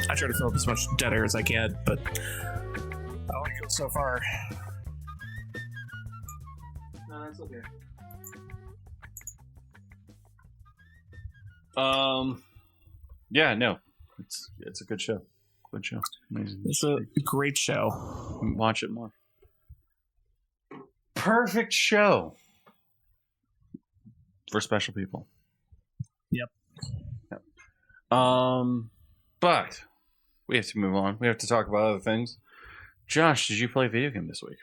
I try to fill up as much dead air as I can, but I like it so far. No, that's okay. Yeah, no, it's a good show. Good show. Amazing. It's a great show. Watch it more. Perfect show for special people. Yep. But we have to move on. We have to talk about other things. Josh, did you play a video game this week?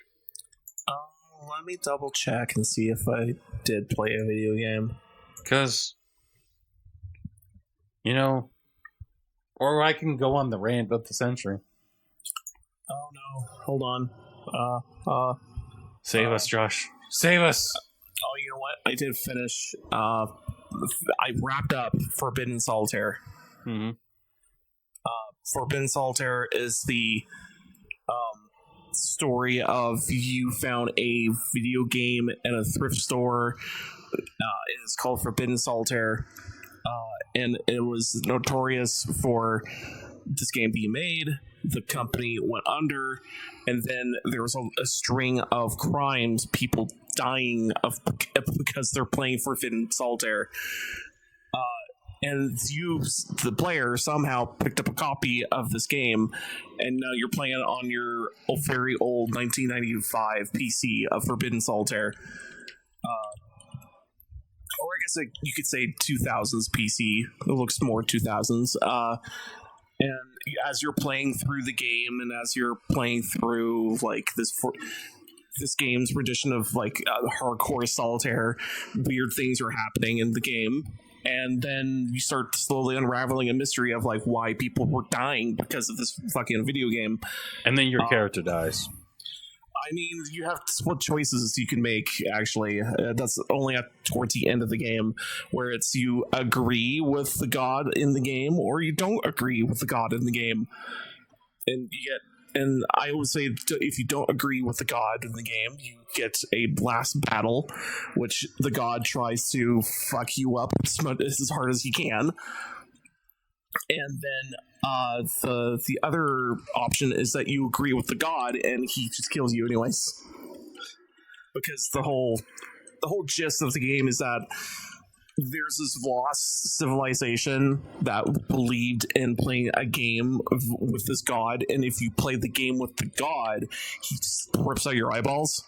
Let me double check and see if I did play a video game. Because, you know, or I can go on the rant of the century. Oh no! Hold on. Save us, Josh. Save us. Oh, you know what? I did finish. I wrapped up Forbidden Solitaire. Mm-hmm. Forbidden Solitaire is the story of you found a video game at a thrift store. It is called Forbidden Solitaire, and it was notorious for this game being made. The company went under, and then there was a string of crimes, people dying because they're playing Forbidden Solitaire. And you, the player, somehow picked up a copy of this game, and now you're playing it on your very old 1995 PC of Forbidden Solitaire. Or I guess you could say 2000s PC. It looks more 2000s. And as you're playing through the game, and as you're playing through like this game's rendition of like hardcore solitaire, weird things are happening in the game. And then you start slowly unraveling a mystery of like why people were dying because of this fucking video game. And then your character dies. I mean, you have split choices you can make, actually. That's only towards the end of the game, where it's you agree with the god in the game, or you don't agree with the god in the game. And I would say if you don't agree with the god in the game, you get a last battle, which the god tries to fuck you up as hard as he can. And then the other option is that you agree with the god and he just kills you anyways. Because the whole gist of the game is that there's this lost civilization that believed in playing a game with this god, and if you play the game with the god, he just rips out your eyeballs.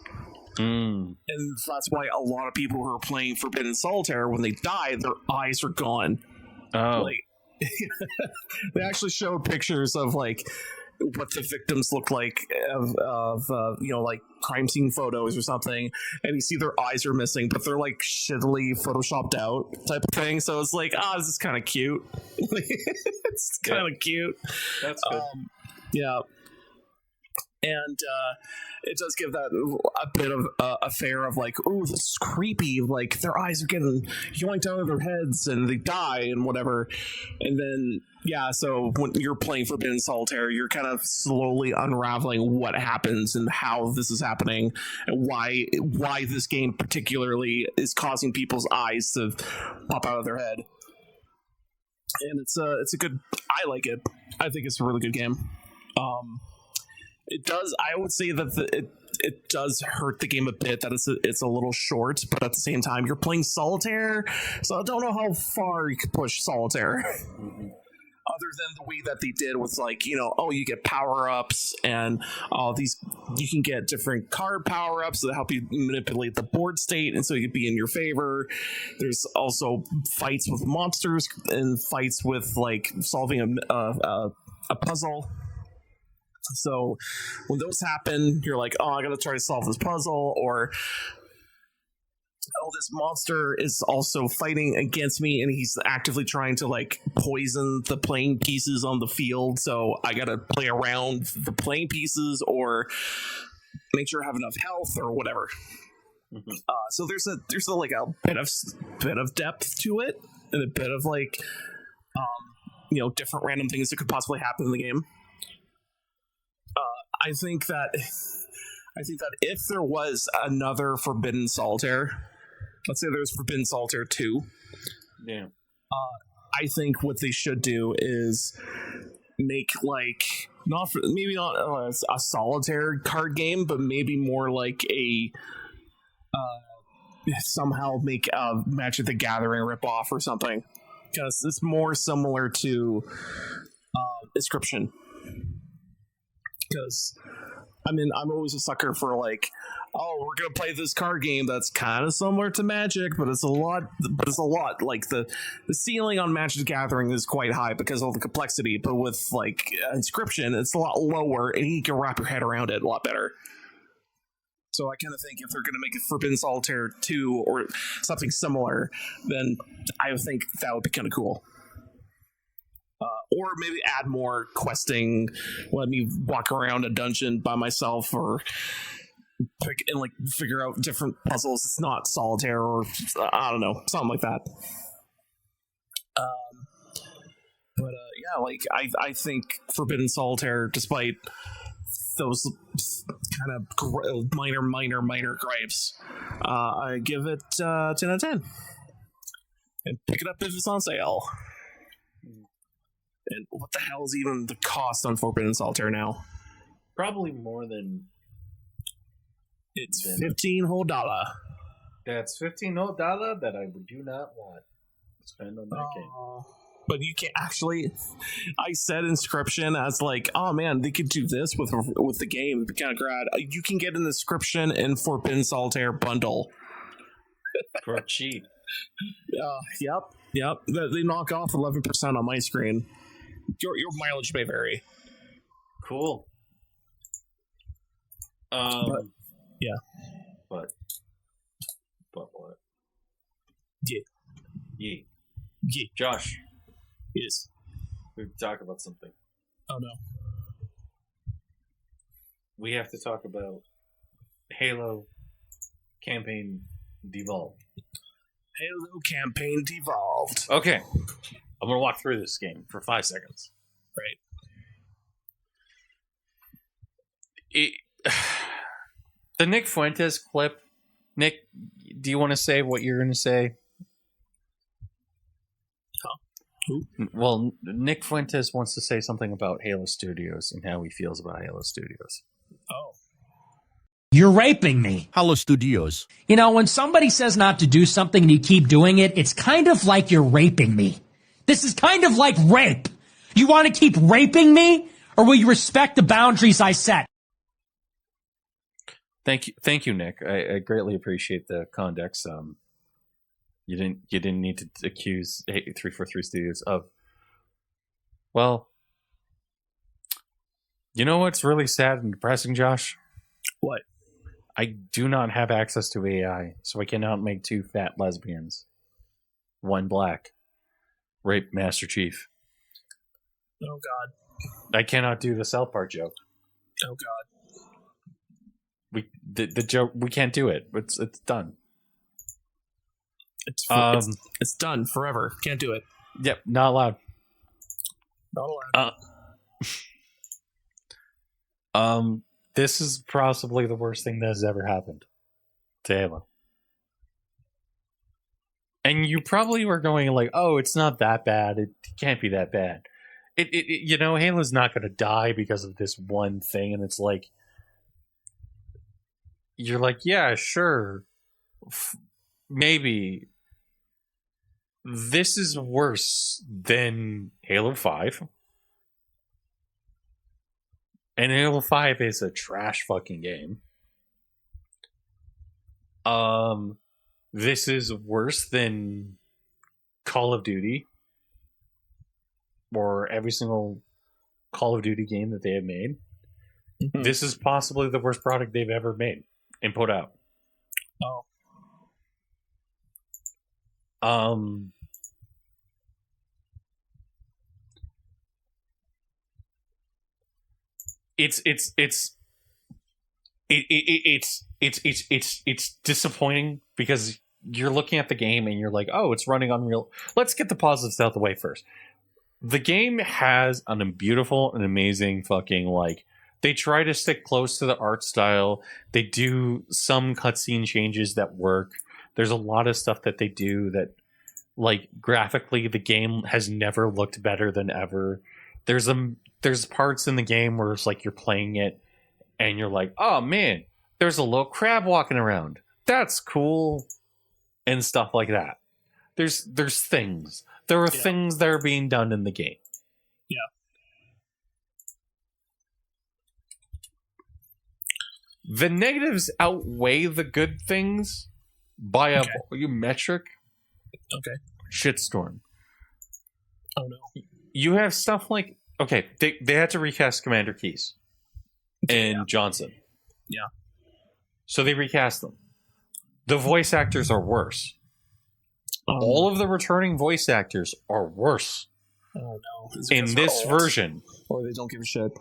And that's why a lot of people who are playing Forbidden Solitaire, when they die, their eyes are gone. Oh. Like, they actually showed pictures of like what the victims look like of you know, like crime scene photos or something, and you see their eyes are missing, but they're like shittily photoshopped out type of thing. So it's like, this is kind of cute. It's kind of cute. That's good. Yeah. And it does give that a bit of a fare of like, oh, this is creepy. Like their eyes are getting yoinked out of their heads and they die and whatever. And then, yeah, so when you're playing Forbidden Solitaire, you're kind of slowly unraveling what happens and how this is happening and why this game particularly is causing people's eyes to pop out of their head. And it's a good. I like it. I think it's a really good game. It does. I would say that it does hurt the game a bit that it's a little short, but at the same time, you're playing solitaire, so I don't know how far you could push solitaire. Other than the way that they did with like, you know, you get power ups and these, you can get different card power ups that help you manipulate the board state, and so you can be in your favor. There's also fights with monsters and fights with like solving a puzzle. So when those happen, you're like, I gotta try to solve this puzzle, or this monster is also fighting against me and he's actively trying to like poison the playing pieces on the field, so I gotta play around the playing pieces or make sure I have enough health or whatever. So there's a like a bit of depth to it, and a bit of like you know, different random things that could possibly happen in the game. I think that if there was another Forbidden Solitaire, let's say there's Forbidden Solitaire 2, yeah, I think what they should do is make like maybe not a solitaire card game, but maybe more like a somehow make a Magic the Gathering ripoff or something, because it's more similar to Inscription. Because I'm always a sucker for like, oh, we're gonna play this card game that's kind of similar to Magic, but it's a lot like the ceiling on Magic the Gathering is quite high because of the complexity, but with like Inscription, it's a lot lower and you can wrap your head around it a lot better. So I kind of think if they're gonna make it Forbidden Solitaire 2 or something similar, then I would think that would be kind of cool. Or maybe add more questing, let me walk around a dungeon by myself, or figure out different puzzles. It's not solitaire, or I don't know, something like that. I think Forbidden Solitaire, despite those kind of minor gripes, I give it 10 out of 10. And pick it up if it's on sale. And what the hell is even the cost on Forbidden Solitaire now? Probably more than... It's $15 whole dollar. That's $15 whole dollar that I do not want to spend on that game. But you can't actually... I said Inscription as like, oh man, they could do this with the game. It'd be kind of grad. You can get an Inscription and Forbidden Solitaire bundle. For cheap. Yep. They knock off 11% on my screen. Your mileage may vary. Cool. But what? Yeah. Josh. Yes. We have to talk about something. Oh no. We have to talk about Halo campaign devolved. Halo campaign devolved. Okay. I'm going to walk through this game for 5 seconds. Right. The Nick Fuentes clip. Nick, do you want to say what you're going to say? Huh? Who? Well, Nick Fuentes wants to say something about Halo Studios and how he feels about Halo Studios. Oh. You're raping me. Halo Studios. You know, when somebody says not to do something and you keep doing it, it's kind of like you're raping me. This is kind of like rape. You want to keep raping me, or will you respect the boundaries I set? Thank you, Nick. I greatly appreciate the context. You didn't need to accuse 343 Studios of. Well, you know what's really sad and depressing, Josh? What? I do not have access to AI, so I cannot make 2 fat lesbians, 1 black, rape Master Chief. Oh God. I cannot do the South Park joke. Oh God. The joke, we can't do it. It's done. It's done forever. Can't do it. Yep, not allowed. Not allowed. This is possibly the worst thing that has ever happened to Halo. And you probably were going like, "Oh, it's not that bad. It can't be that bad." Halo's not going to die because of this one thing, and it's like, you're like, yeah, sure, maybe. This is worse than Halo 5. And Halo 5 is a trash fucking game. This is worse than Call of Duty. Or every single Call of Duty game that they have made. Mm-hmm. This is possibly the worst product they've ever made and put out. Oh. It's disappointing because you're looking at the game and you're like, oh, it's running on real. Let's get the positives out the way first. The game has a beautiful and amazing fucking, like, they try to stick close to the art style. They do some cutscene changes that work. There's a lot of stuff that they do that, like, graphically, the game has never looked better than ever. There's there's parts in the game where it's like you're playing it and you're like, oh man, there's a little crab walking around. That's cool. And stuff like that. There's things. There are things that are being done in the game. Yeah. The negatives outweigh the good things by a metric shitstorm. Oh no. You have stuff like, okay, they had to recast Commander Keyes and Johnson. Yeah. So they recast them. The voice actors are worse. All of the returning voice actors are worse. Oh no. In this version. Or they don't give a shit.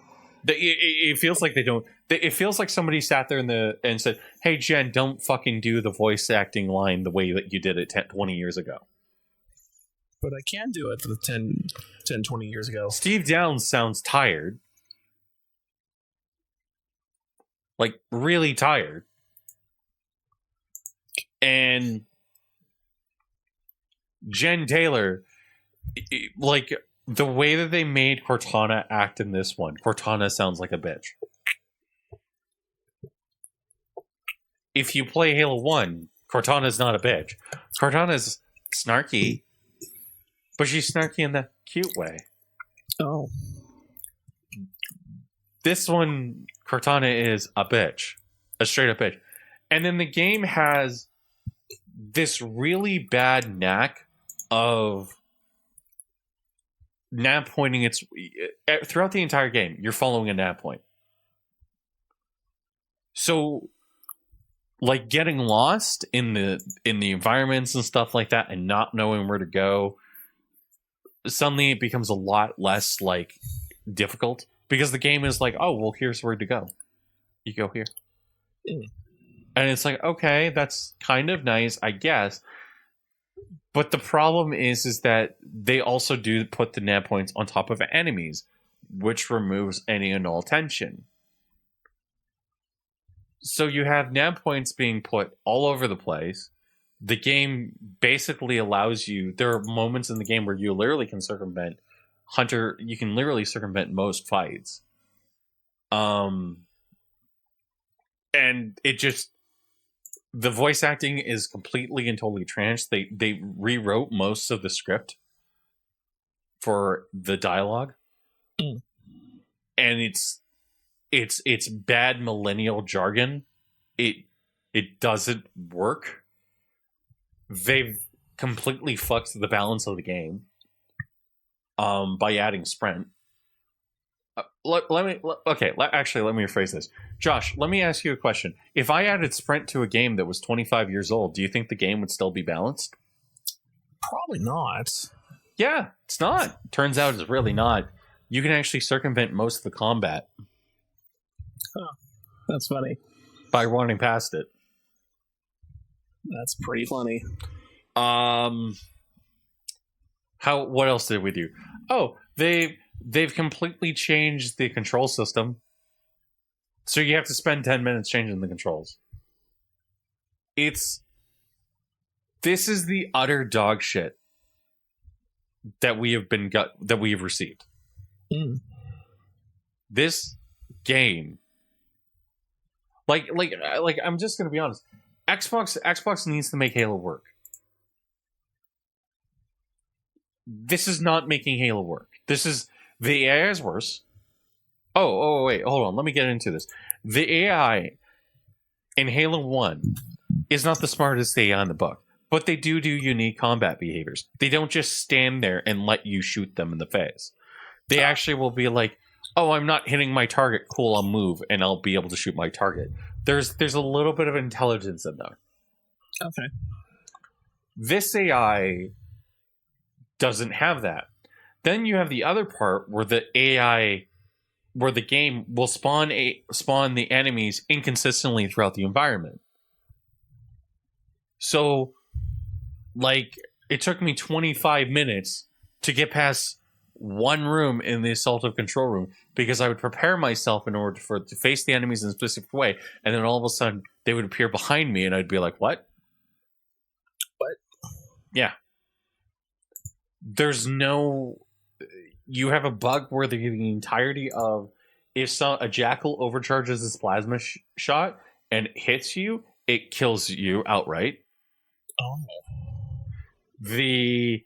It feels like they don't. It feels like somebody sat there and said, hey, Jen, don't fucking do the voice acting line the way that you did it 20 years ago. But I can do it 10, 20 years ago. Steve Downes sounds tired. Like, really tired. And Jen Taylor, like, the way that they made Cortana act in this one, Cortana sounds like a bitch. If you play Halo 1, Cortana's not a bitch. Cortana's snarky, but she's snarky in the cute way. Oh. This one, Cortana is a bitch. A straight up bitch. And then the game has this really bad knack of nav pointing. It's throughout the entire game you're following a nav point, so like getting lost in the environments and stuff like that and not knowing where to go, suddenly it becomes a lot less like difficult because the game is like, oh well, here's where to go, you go here. And it's like, okay, that's kind of nice, I guess. But the problem is that they also do put the nav points on top of enemies, which removes any and all tension. So you have nav points being put all over the place. The game basically allows you... There are moments in the game where you literally can circumvent Hunter. You can literally circumvent most fights. And it just... The voice acting is completely and totally trash. They rewrote most of the script for the dialogue, and it's bad millennial jargon. It doesn't work. They've completely fucked the balance of the game by adding sprint. Let me rephrase this. Josh, let me ask you a question. If I added sprint to a game that was 25 years old, do you think the game would still be balanced? Probably not. Yeah, it's not. Turns out it's really not. You can actually circumvent most of the combat. Huh. That's funny. By running past it. That's pretty funny. What else did we do? Oh, they've completely changed the control system. So you have to spend 10 minutes changing the controls. This is the utter dog shit that we have received. This game, like I'm just gonna be honest. Xbox needs to make Halo work. This is not making Halo work. The AI is worse. Oh, wait, hold on. Let me get into this. The AI in Halo 1 is not the smartest AI in the book, but they do unique combat behaviors. They don't just stand there and let you shoot them in the face. They actually will be like, oh, I'm not hitting my target. Cool, I'll move, and I'll be able to shoot my target. There's a little bit of intelligence in there. Okay. This AI doesn't have that. Then you have the other part where the game will spawn the enemies inconsistently throughout the environment. So, like, it took me 25 minutes to get past one room in the assaultive control room because I would prepare myself in order to face the enemies in a specific way, and then all of a sudden they would appear behind me, and I'd be like, "What? What?" Yeah. There's no you have a bug where the entirety of if a jackal overcharges its plasma shot and hits you, it kills you outright. Oh. The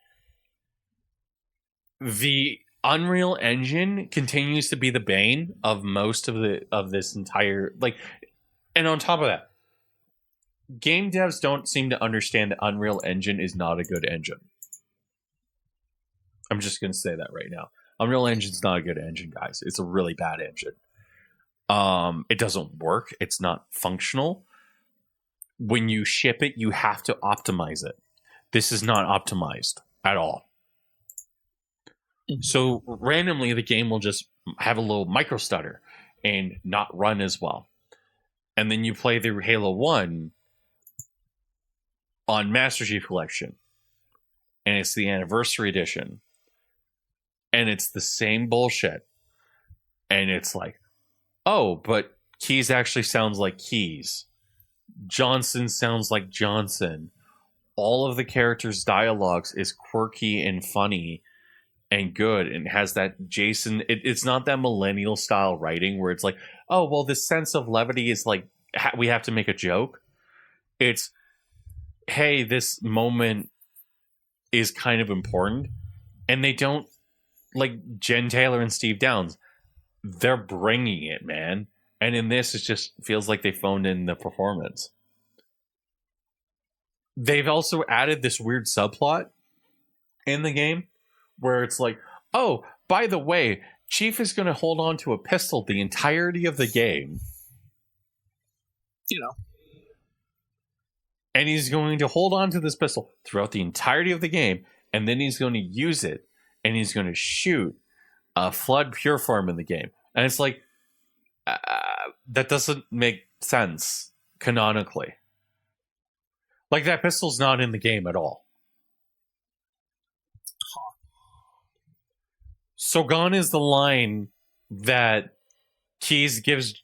Unreal Engine continues to be the bane of most of this entire, like, and on top of that, game devs don't seem to understand that Unreal Engine is not a good engine. I'm just going to say that right now. Unreal Engine's not a good engine, guys. It's a really bad engine. It doesn't work. It's not functional. When you ship it, you have to optimize it. This is not optimized at all. So randomly, the game will just have a little micro stutter and not run as well. And then you play the Halo 1 on Master Chief Collection, and it's the Anniversary Edition, and it's the same bullshit. And it's like, oh, but Keys actually sounds like Keys. Johnson sounds like Johnson. All of the characters' dialogues is quirky and funny and good, and has that Jason. It's not that millennial style writing where it's like, oh, well, this sense of levity is like we have to make a joke. It's, hey, this moment is kind of important, and they don't, like Jen Taylor and Steve Downes, they're bringing it, man. And in this, it just feels like they phoned in the performance. They've also added this weird subplot in the game where it's like, oh, by the way, Chief is going to hold on to a pistol the entirety of the game. You know. And he's going to hold on to this pistol throughout the entirety of the game, and then he's going to use it, and he's going to shoot a Flood Pure Form in the game. And it's like, that doesn't make sense canonically. Like, that pistol's not in the game at all. So gone is the line that Keys gives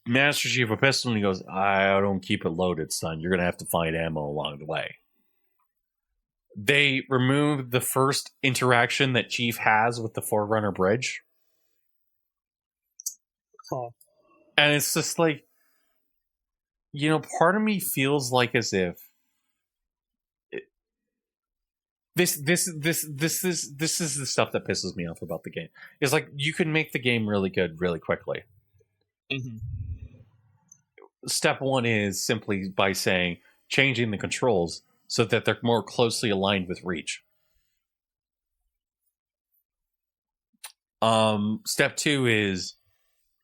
Master Chief a pistol, and he goes, I don't keep it loaded, son. You're going to have to find ammo along the way. They removed the first interaction that Chief has with the Forerunner bridge. Huh. And it's just like, you know, part of me feels like as if this is the stuff that pisses me off about the game. It's like, you can make the game really good really quickly. Mm-hmm. Step one is simply by saying, changing the controls so that they're more closely aligned with Reach. Step two is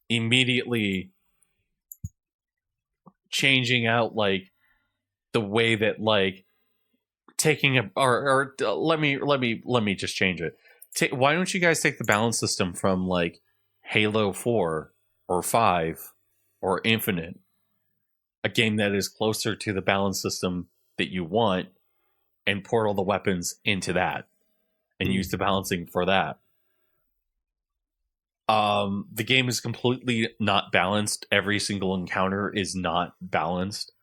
immediately changing out, like, the way that, like, taking a or let me just change it. Why don't you guys take the balance system from, like, Halo 4 or 5 or Infinite, a game that is closer to the balance system that you want, and portal the weapons into that and use the balancing for that. The game is completely not balanced. Every single encounter is not balanced.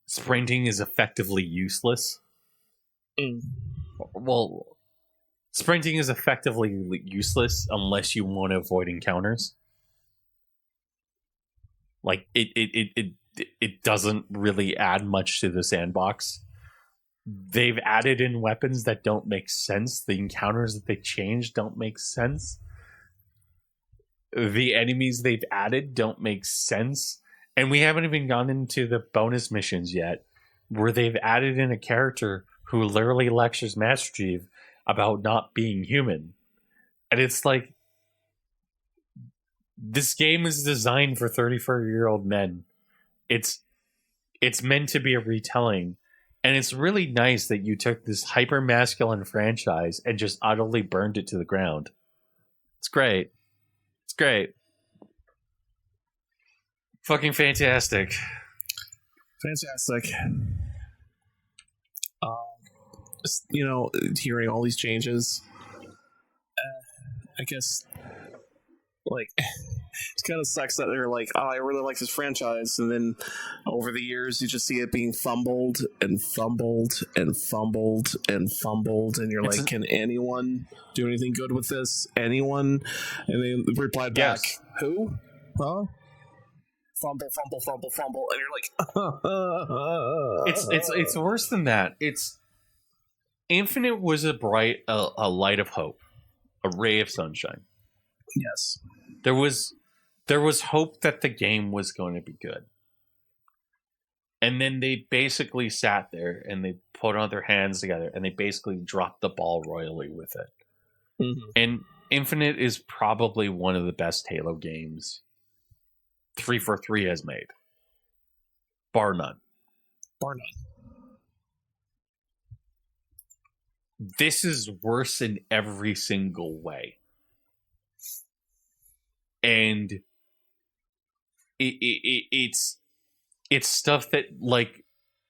Sprinting is effectively useless. Well, sprinting is effectively useless unless you want to avoid encounters. Like, it doesn't really add much to the sandbox. They've added in weapons that don't make sense. The encounters that they changed don't make sense. The enemies they've added don't make sense. And we haven't even gone into the bonus missions yet, where they've added in a character who literally lectures Master Chief about not being human. And it's like, this game is designed for 34-year-old men. It's meant to be a retelling. And it's really nice that you took this hyper-masculine franchise and just utterly burned it to the ground. It's great. It's great. Fucking fantastic. Fantastic. Just, you know, hearing all these changes, I guess, like, It kind of sucks that they're like, oh, I really like this franchise, and then over the years you just see it being fumbled and fumbled and fumbled and fumbled, and you're like, can anyone do anything good with this? Anyone? And they replied back, who? Huh? Fumble, fumble, fumble, fumble, and you're like, it's worse than that. It's Infinite was a light of hope, a ray of sunshine. Yes, there was hope that the game was going to be good, and then they basically sat there and they put on their hands together and they basically dropped the ball royally with it. Mm-hmm. And Infinite is probably one of the best Halo games 343 has made, bar none. This is worse in every single way, and it's stuff that like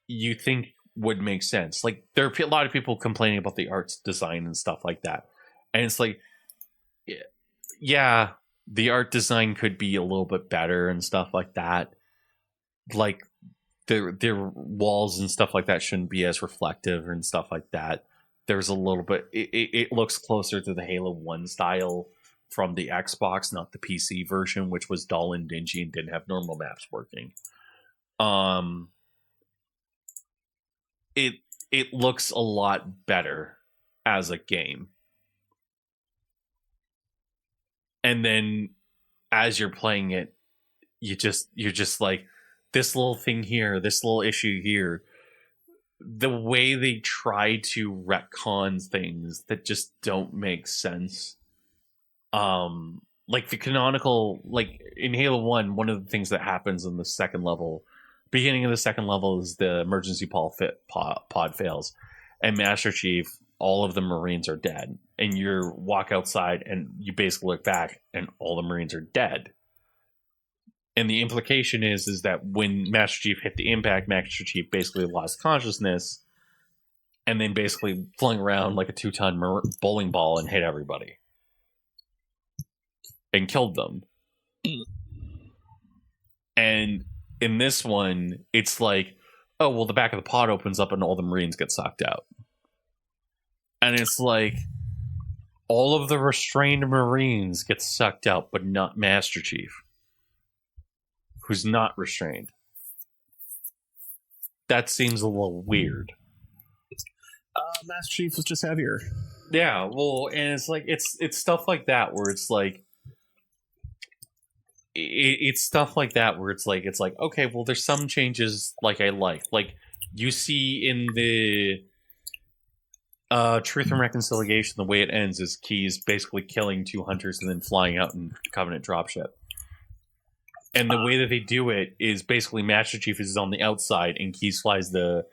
you think would make sense. Like there are a lot of people complaining about the art's design and stuff like that, and it's like, yeah, the art design could be a little bit better and stuff like that. Like their walls and stuff like that shouldn't be as reflective and stuff like that. There's a little bit, it looks closer to the Halo 1 style from the Xbox, not the PC version, which was dull and dingy and didn't have normal maps working. It looks a lot better as a game. And then as you're playing it, you're just like, this little thing here, this little issue here. The way they try to retcon things that just don't make sense. Like the canonical, like in Halo 1, one of the things that happens in the second level, beginning of the second level, is the emergency pod fails, and Master Chief, all of the Marines are dead, and you walk outside and you basically look back and all the Marines are dead. And the implication is that when Master Chief hit the impact, Master Chief basically lost consciousness and then basically flung around like a 2-ton bowling ball and hit everybody and killed them. And in this one, it's like, oh, well, the back of the pod opens up and all the Marines get sucked out. And it's like, all of the restrained Marines get sucked out, but not Master Chief, who's not restrained. That seems a little weird. Master Chief was just heavier. Yeah, well, and it's like it's stuff like that where it's like it's stuff like that where it's like okay, well, there's some changes like I like you see in the Truth and Reconciliation, the way it ends is Keyes basically killing 2 hunters and then flying out in Covenant dropship. And the way that they do it is basically Master Chief is on the outside and Keyes flies the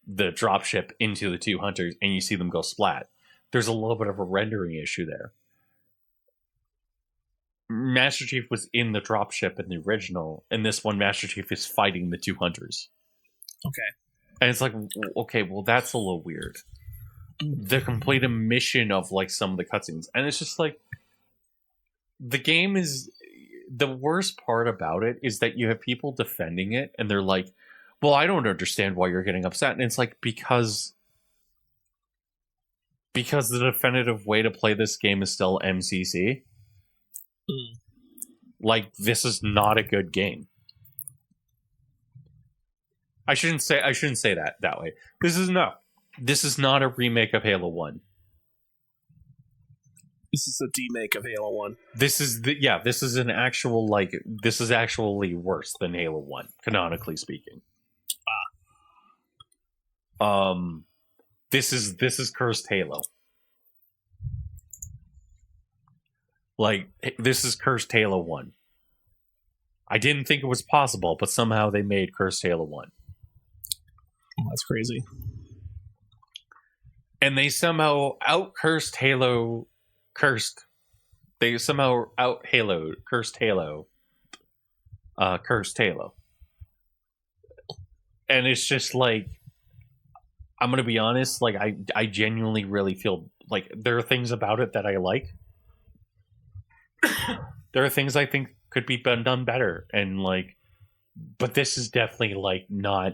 dropship into the 2 hunters and you see them go splat. There's a little bit of a rendering issue there. Master Chief was in the dropship in the original, and this one Master Chief is fighting the 2 hunters. Okay. And it's like, okay, well, that's a little weird. The complete omission of like some of the cutscenes. And it's just like, the game is... The worst part about it is that you have people defending it and they're like, well, I don't understand why you're getting upset. And it's like, because the definitive way to play this game is still MCC. Like, this is not a good game. I shouldn't say that way. This is not a remake of Halo 1. This is a demake of Halo 1. This is an actual, like, this is actually worse than Halo 1, canonically speaking. This is cursed Halo. Like, this is cursed Halo 1. I didn't think it was possible, but somehow they made cursed Halo 1. Oh, that's crazy. And they somehow out-cursed Halo... Cursed. They somehow out-Haloed Cursed Halo. Cursed Halo. And it's just like, I'm gonna be honest, like, I genuinely really feel like there are things about it that I like. There are things I think could be done better, and like, but this is definitely like not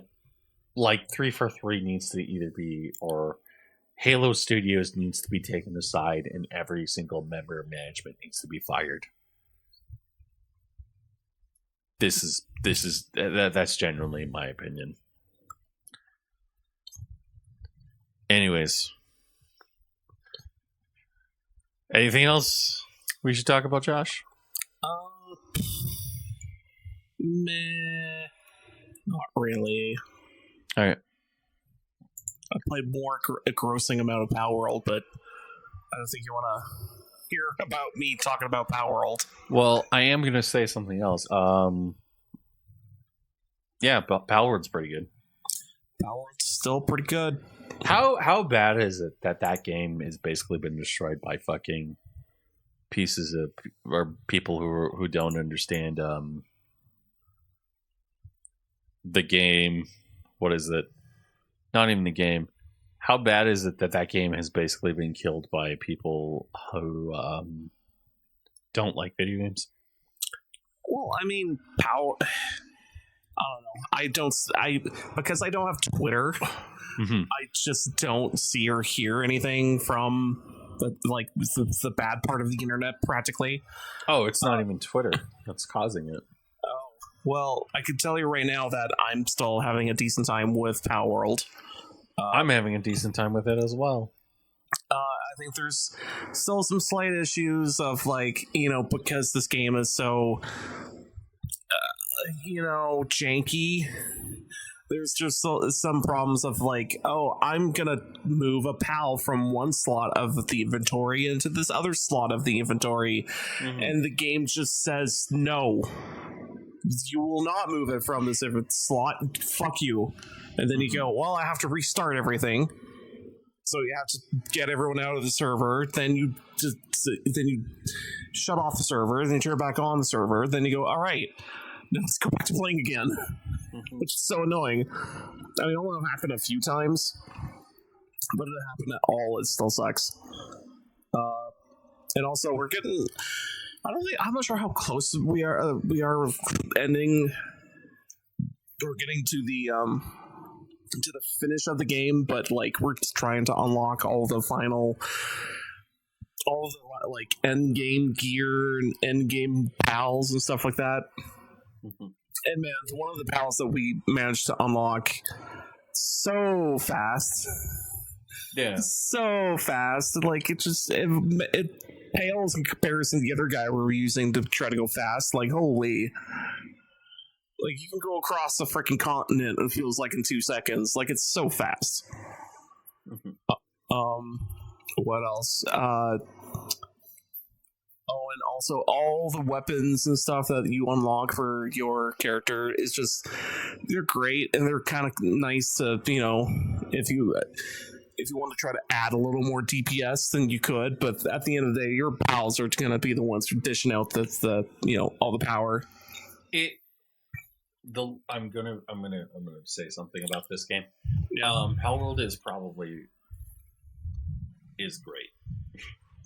like 343 needs to either be, or Halo Studios needs to be taken aside, and every single member of management needs to be fired. That's generally my opinion. Anyways, anything else we should talk about, Josh? Meh, not really. All right. I played more engrossing amount of Power World, but I don't think you want to hear about me talking about Power World. Well, I am going to say something else. Yeah, but Power World's pretty good. Power World's still pretty good. How bad is it that game has basically been destroyed by fucking pieces of, or people who don't understand the game? What is it? Not even the game. How bad is it that game has basically been killed by people who don't like video games? Well, I mean, I don't know. Because I don't have Twitter. Mm-hmm. I just don't see or hear anything from the bad part of the internet, practically. Oh, it's not even Twitter that's causing it. Oh, well, I can tell you right now that I'm still having a decent time with Power World. I'm having a decent time with it as well. I think there's still some slight issues of because this game is so janky. There's just some problems of I'm gonna move a PAL from one slot of the inventory into this other slot of the inventory, and the game just says no. You will not move it from this slot. Fuck you. And then you go, well, I have to restart everything. So you have to get everyone out of the server. Then you shut off the server. Then you turn back on the server. Then you go, all right, now let's go back to playing again. Which is so annoying. I mean, it only happened a few times, but if it happened at all, it still sucks. And also, we're getting. I'm not sure how close we are ending. We're getting to the finish of the game, but we're just trying to unlock all the end game gear and end game pals and stuff like that. And man, one of the pals that we managed to unlock so fast. Yeah. So fast. It pales in comparison to the other guy we were using to try to go fast. Holy. You can go across the freaking continent, it feels like in 2 seconds. It's so fast. What else? And also all the weapons and stuff that you unlock for your character is just, they're great, and they're kind of nice to, if you want to try to add a little more DPS, then you could, but at the end of the day, your pals are going to be the ones dishing out the all the power. I'm gonna say something about this game. Power World is great.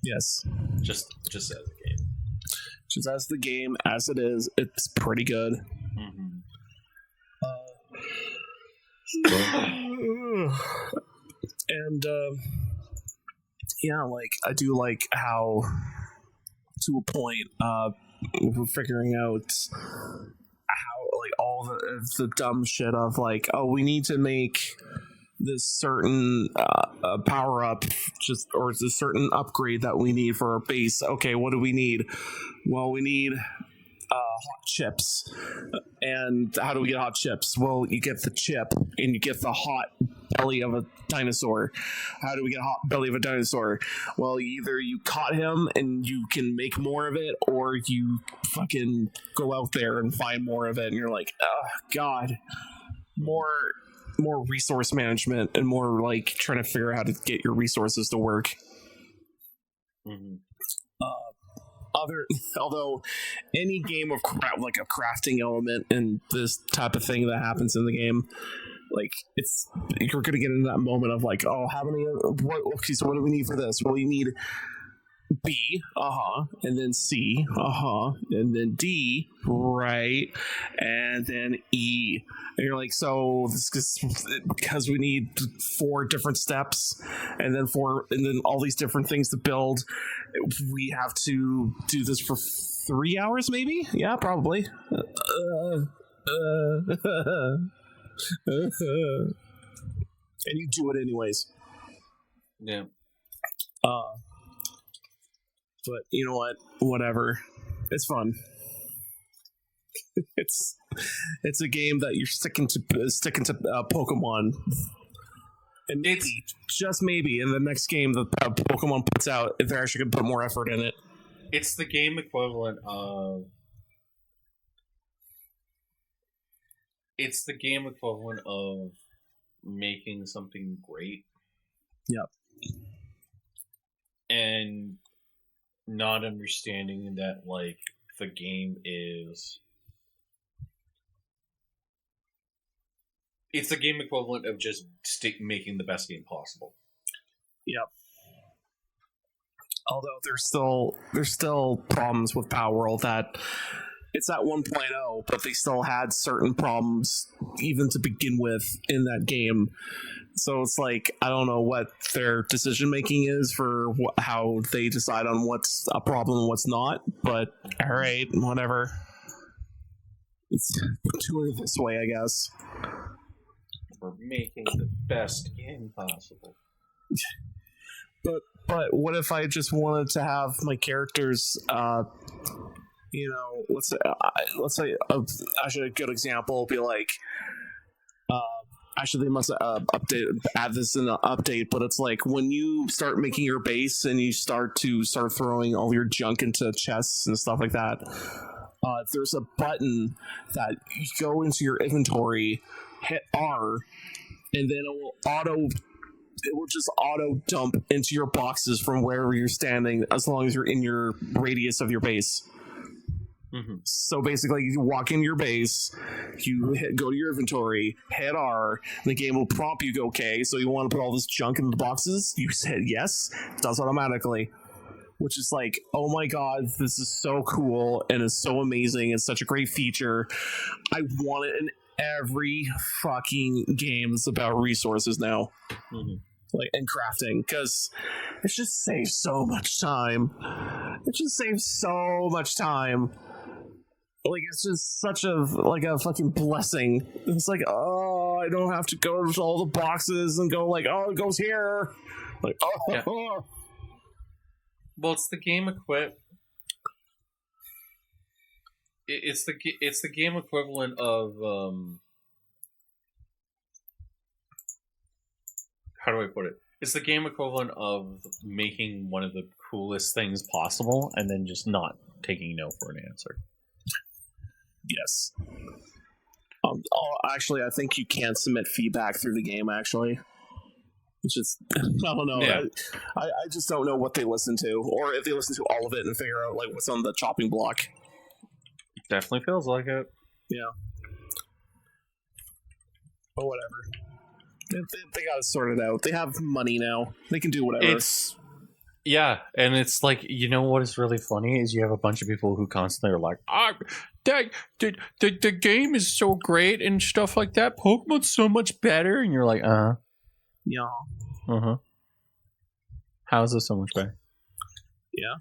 Yes. Just as a game. Just as the game as it is, it's pretty good. And I do like how, to a point, we're figuring out how all the dumb shit of we need to make this certain power up or it's a certain upgrade that we need for our base. Okay, what do we need? Well, we need hot chips. And how do we get hot chips? Well, you get the chip and you get the hot belly of a dinosaur. How do we get a hot belly of a dinosaur? Well, either you caught him and you can make more of it, or you fucking go out there and find more of it, and you're like, oh god, more resource management and more trying to figure out how to get your resources to work. Although any game of a crafting element and this type of thing that happens in the game, you're gonna get into that moment of oh, how many? So what do we need for this? Well, you need B, and then C, and then D, right, and then E. And you're like, so this is because we need 4 different steps, and then all these different things to build. We have to do this for 3 hours, maybe? Yeah, probably. And you do it anyways. Yeah. But you know what? Whatever. It's fun. It's a game that you're sticking to Pokemon. And maybe, just maybe, in the next game that Pokemon puts out, if they're actually going to put more effort in it. It's the game equivalent of... It's the game equivalent of making something great. Yep. And not understanding that, like, the game is... It's the game equivalent of just making the best game possible. Yep. Although there's still problems with Power World that it's at 1.0, but they still had certain problems even to begin with in that game. So it's like, I don't know what their decision making is for how they decide on what's a problem and what's not, but all right, whatever. It's doing it this way, I guess. We're making the best game possible. But what if I just wanted to have my characters, let's say actually a good example would be like, actually they must add this in the update, but it's like when you start making your base and you start throwing all your junk into chests and stuff like that, there's a button that you go into your inventory, hit R, and then it will just auto dump into your boxes from wherever you're standing, as long as you're in your radius of your base. Mm-hmm. So basically, you walk in your base, go to your inventory, hit R, and the game will prompt you, go, okay, so you want to put all this junk in the boxes? You hit yes, it does automatically. Which is like, oh my god, this is so cool, and it's so amazing, it's such a great feature. I want it in every fucking game that's about resources now. Mm-hmm. Like, and crafting, because it just saves so much time. It just saves so much time. Like, it's just such a fucking blessing. It's like, oh, I don't have to go to all the boxes and go like, oh, it goes here. Like, oh, yeah. Oh. Well, it's the game It's the game equivalent of how do I put it? It's the game equivalent of making one of the coolest things possible and then just not taking no for an answer. Yes. Actually, I think you can submit feedback through the game. Actually, it's just I don't know. Yeah. I just don't know what they listen to, or if they listen to all of it and figure out like what's on the chopping block. Definitely feels like it. Yeah. But whatever. They got it sorted out. They have money now. They can do whatever. Yeah, and it's like, you know what is really funny is you have a bunch of people who constantly are like, the game is so great and stuff like that. Pokemon's so much better. And you're like, yeah. Uh-huh. How is this so much better? Yeah.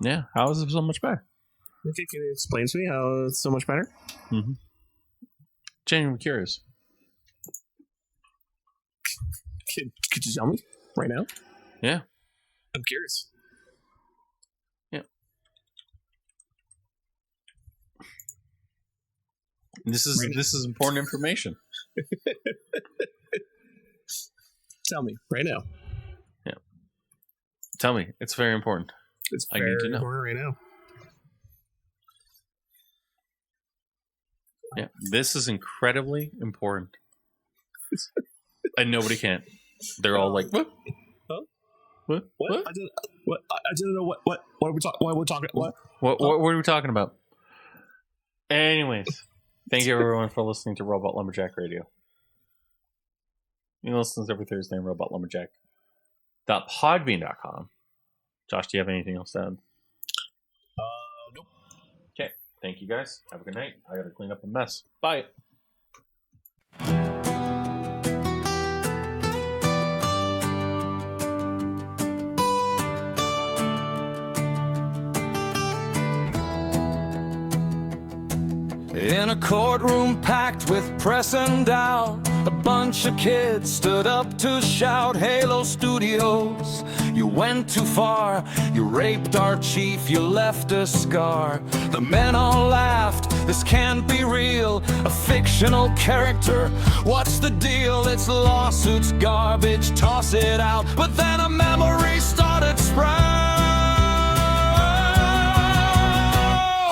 Yeah, how is it so much better? Okay, can you explain to me how it's so much better? Mm-hmm. Genuinely curious. Could you tell me right now? Yeah. I'm curious. Yeah. This is important information. Tell me right now. Yeah. Tell me. It's very important. I need to know right now. Yeah. This is incredibly important. And nobody can. They're all like, what? Huh? What? I didn't know what are we talking? What are we talking? What are we talking about? Anyways, thank you everyone for listening to Robot Lumberjack Radio. You can listen to us every Thursday on robotlumberjack.podbean.com. Josh, do you have anything else to add? Nope. Okay. Thank you, guys. Have a good night. I got to clean up a mess. Bye. In a courtroom packed with press and doubt, a bunch of kids stood up to shout, Halo Studios, you went too far. You raped our chief, you left a scar. The men all laughed, this can't be real. A fictional character, what's the deal? It's lawsuits, garbage, toss it out. But then a memory started spread.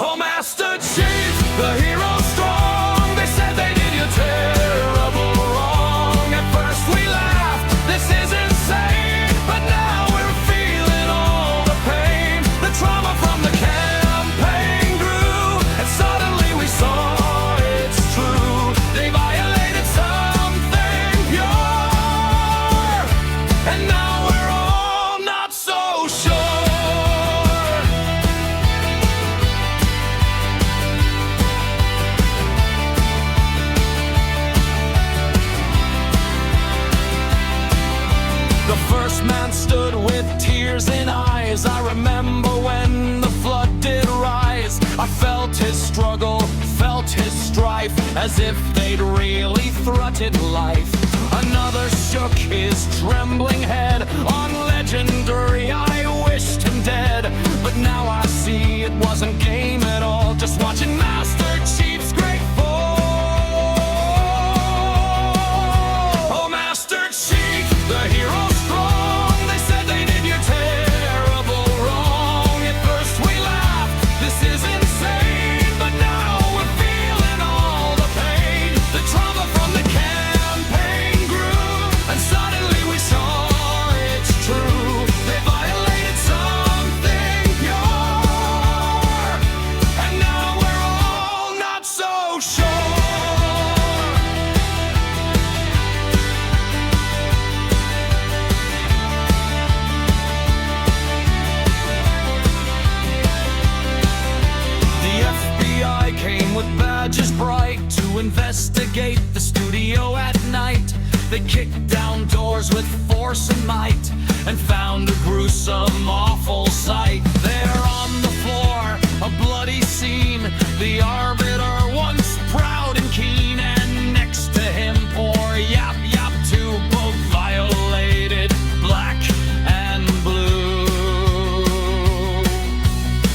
Oh, Master Chief, the hero strong, they said they did you terrible wrong. At first we laughed, this is insane, but now we're feeling all the pain. The trauma from the campaign grew, and suddenly we saw it's true. They violated something pure, and now we're all not so sure. The first man stood with tears in eyes. I remember when the flood did rise. I felt his struggle, felt his strife, as if they'd really throttled life. Another shook his trembling head. On Legendary I wished him dead, but now I see it wasn't game at all. Just watching Master Chief's great fall. Oh, Master Chief, the hero strong, they said they did you terrible wrong. At first we laughed, this is insane, but now we're feeling all the pain. The trauma from the campaign grew, and suddenly we saw it's true. They violated something pure, and now we're all not so sure. The FBI came with badges bright to investigate the studio at night. They kicked down doors with force and might and found a gruesome, awful sight. There on the floor, a bloody scene. The arbiter, once proud and keen, and next to him, poor Yap Yap, too, both violated, black and blue.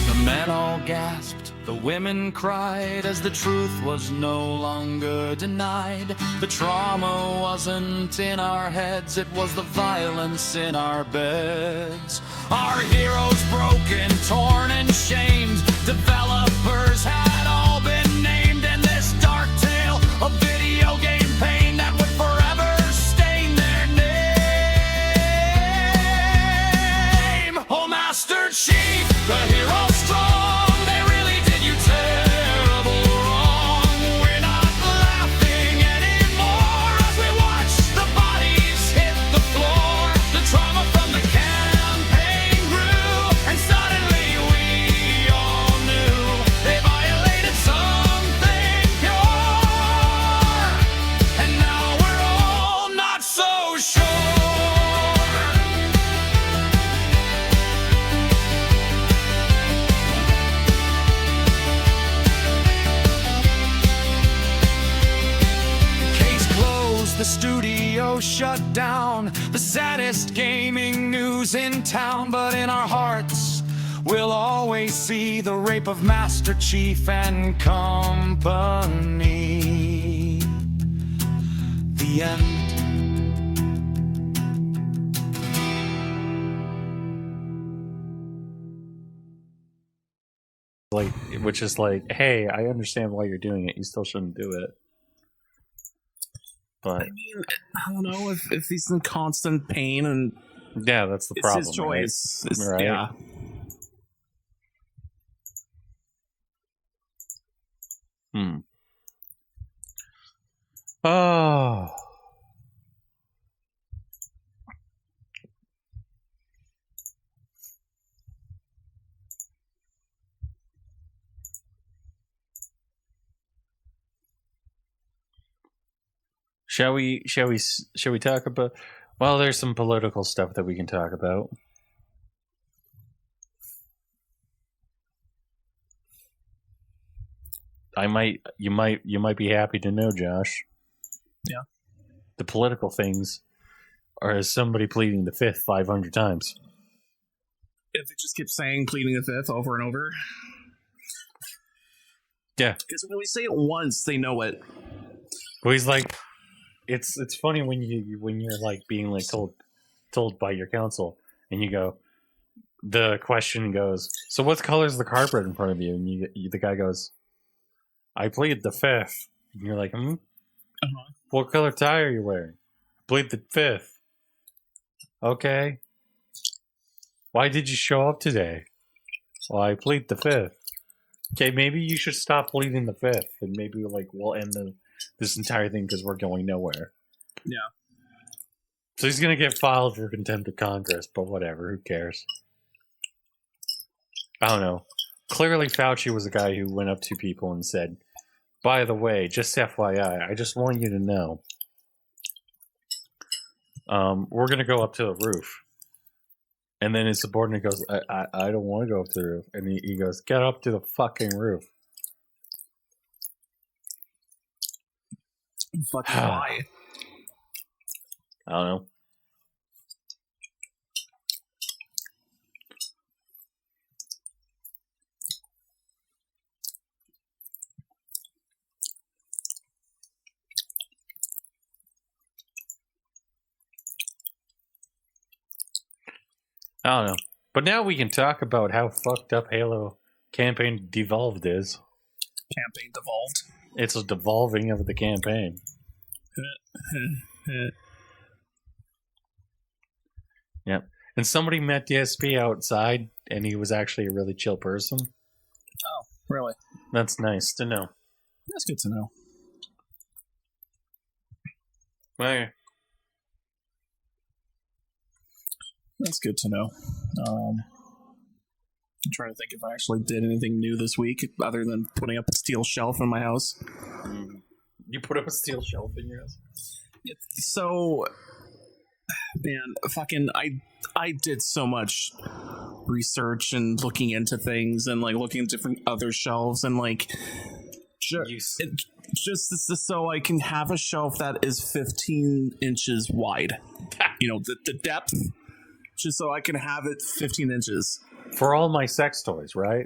The men all gasped, the women cried, as the truth was no longer denied. The trauma wasn't in our heads, it was the violence in our beds. Our heroes broken, torn and shamed. Developers had all been named, and this dark tale of video game pain that would forever stain their name. Oh, Master Chief, the hero strong, they really did you terrible wrong. We're not laughing anymore as we watch the bodies hit the floor. The trauma from the campaign grew, and suddenly we all knew they violated something pure, and now we're all not so sure. Case closed, the studio shut down. The saddest gaming news in town, but in our hearts we'll always see the rape of Master Chief and company. The end. Like, which is like, hey, I understand why you're doing it. You still shouldn't do it. But I mean, I don't know if he's in constant pain and yeah, that's the it's problem. his choice. It's- Right? Yeah. Oh. Shall we talk about? Well, there's some political stuff that we can talk about. You might be happy to know, Josh. Yeah. The political things are as somebody pleading the fifth 500 times. If it just keeps saying pleading the fifth over and over. Yeah. Because when we say it once, they know it. Well, he's like, it's funny when you're like being like told by your counsel, and you go, the question goes, so what color is the carpet in front of you? And the guy goes, I plead the fifth. And you're like, What color tie are you wearing? Plead the fifth. Okay. Why did you show up today? Well, I plead the fifth. Okay, maybe you should stop pleading the fifth, and maybe we'll end this entire thing because we're going nowhere. Yeah. So he's gonna get filed for contempt of Congress, but whatever, who cares? I don't know. Clearly, Fauci was a guy who went up to people and said, by the way, just FYI, I just want you to know, we're going to go up to the roof. And then his subordinate goes, I don't want to go up to the roof. And he goes, get up to the fucking roof. Fucking why? I don't know. I don't know. But now we can talk about how fucked up Halo campaign devolved is. Campaign devolved. It's a devolving of the campaign. Yep. And somebody met DSP outside, and he was actually a really chill person. Oh, really? That's nice to know. That's good to know. Well, that's good to know. I'm trying to think if I actually did anything new this week other than putting up a steel shelf in my house. You put up a steel shelf in your house? So, man, fucking, I did so much research and looking into things and looking at different other shelves and just so I can have a shelf that is 15 inches wide. The depth. Just so I can have it 15 inches. For all my sex toys, right?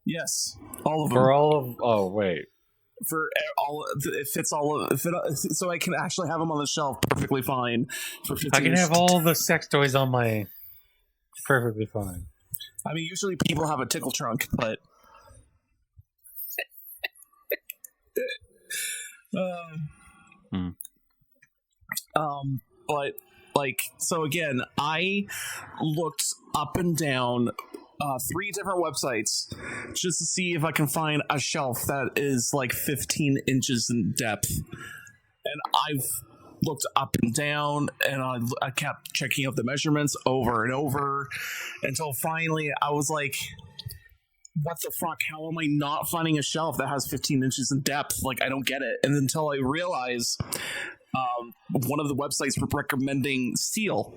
Yes. All of them. For all of... Oh, wait. For all... It fits all of... so I can actually have them on the shelf perfectly fine. For 15 I can have all the sex toys on my... Perfectly fine. I mean, usually people have a tickle trunk, but... But... so again, I looked up and down 3 different websites just to see if I can find a shelf that is 15 inches in depth. And I've looked up and down, and I kept checking out the measurements over and over until finally I was like, what the fuck? How am I not finding a shelf that has 15 inches in depth? I don't get it. And until I realized... one of the websites were recommending steel,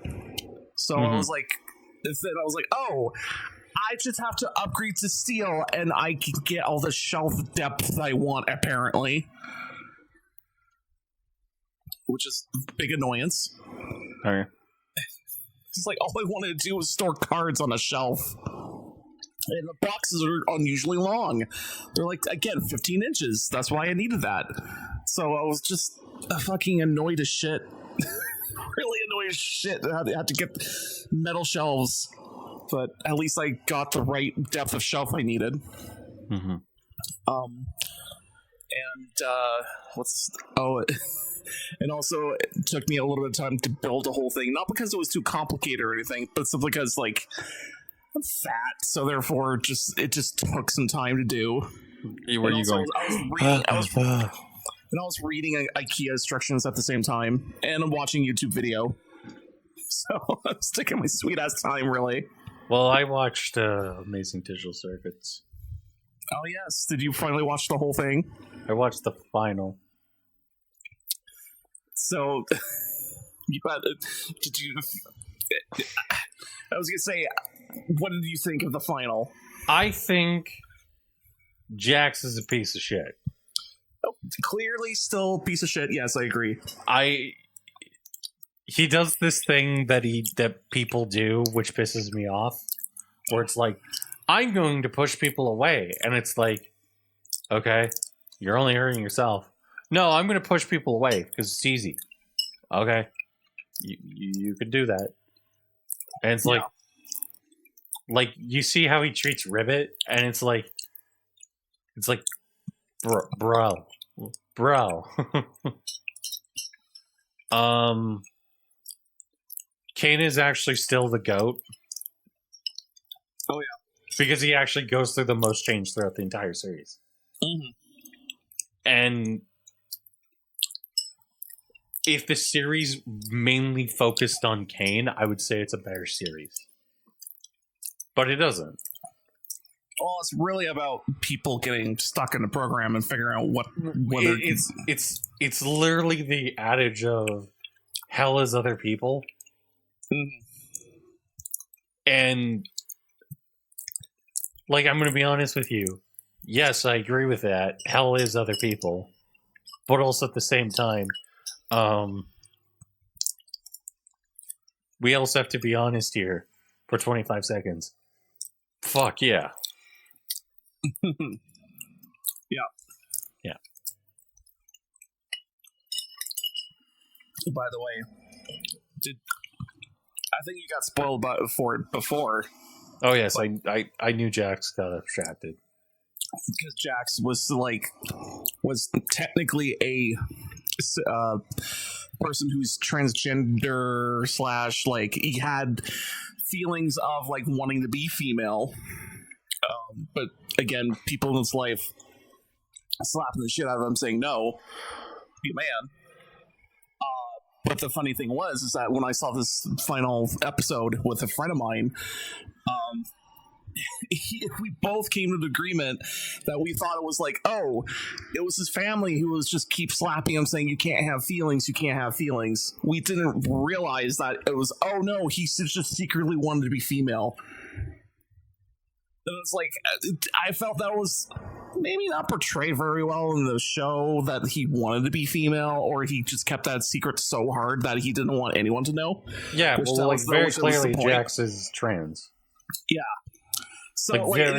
so I was like, oh, I just have to upgrade to steel, and I can get all the shelf depth I want, apparently, which is a big annoyance. Okay. It's all I wanted to do was store cards on a shelf, and the boxes are unusually long. They're again 15 inches. That's why I needed that. So I was just fucking annoyed as shit. Really annoyed as shit. I had to get metal shelves, but at least I got the right depth of shelf I needed. Mm-hmm. And also it took me a little bit of time to build the whole thing. Not because it was too complicated or anything, but simply because I'm fat, so therefore it just took some time to do. Where are you going? I was reading IKEA instructions at the same time, and I'm watching YouTube video. So I'm sticking my sweet ass time, really. Well, I watched Amazing Digital Circuits. Oh yes, did you finally watch the whole thing? I watched the final. So, did you? I was gonna say, what did you think of the final? I think Jax is a piece of shit. Oh, clearly, still a piece of shit. Yes, I agree. He does this thing that people do, which pisses me off, where it's like, I'm going to push people away, and it's like, okay, you're only hurting yourself. No, I'm going to push people away because it's easy. Okay, you could do that, and it's like you see how he treats Ribbit, and it's like, bro. Kane is actually still the GOAT. Oh, yeah. Because he actually goes through the most change throughout the entire series. Mm-hmm. And if the series mainly focused on Kane, I would say it's a better series. But it doesn't. Well, it's really about people getting stuck in the program and figuring out it's literally the adage of hell is other people. Mm-hmm. And like, I'm going to be honest with you. Yes, I agree with that. Hell is other people. But also at the same time, we also have to be honest here for 25 seconds. Fuck yeah. Yeah. By the way, I think you got spoiled for it before. Oh yes, I knew Jax got abstracted because Jax was technically a person who's transgender / like he had feelings of like wanting to be female, but again, people in his life slapping the shit out of him, saying no, be a man. But the funny thing is that when I saw this final episode with a friend of mine, we both came to an agreement that we thought it was like, oh, it was his family who was just keep slapping him saying you can't have feelings, you can't have feelings. We didn't realize that it was, oh no, he just secretly wanted to be female. And it's like, I felt that was maybe not portrayed very well in the show, that he wanted to be female, or he just kept that secret so hard that he didn't want anyone to know. Yeah, well, like, very clearly Jax is trans. Yeah. So, like, at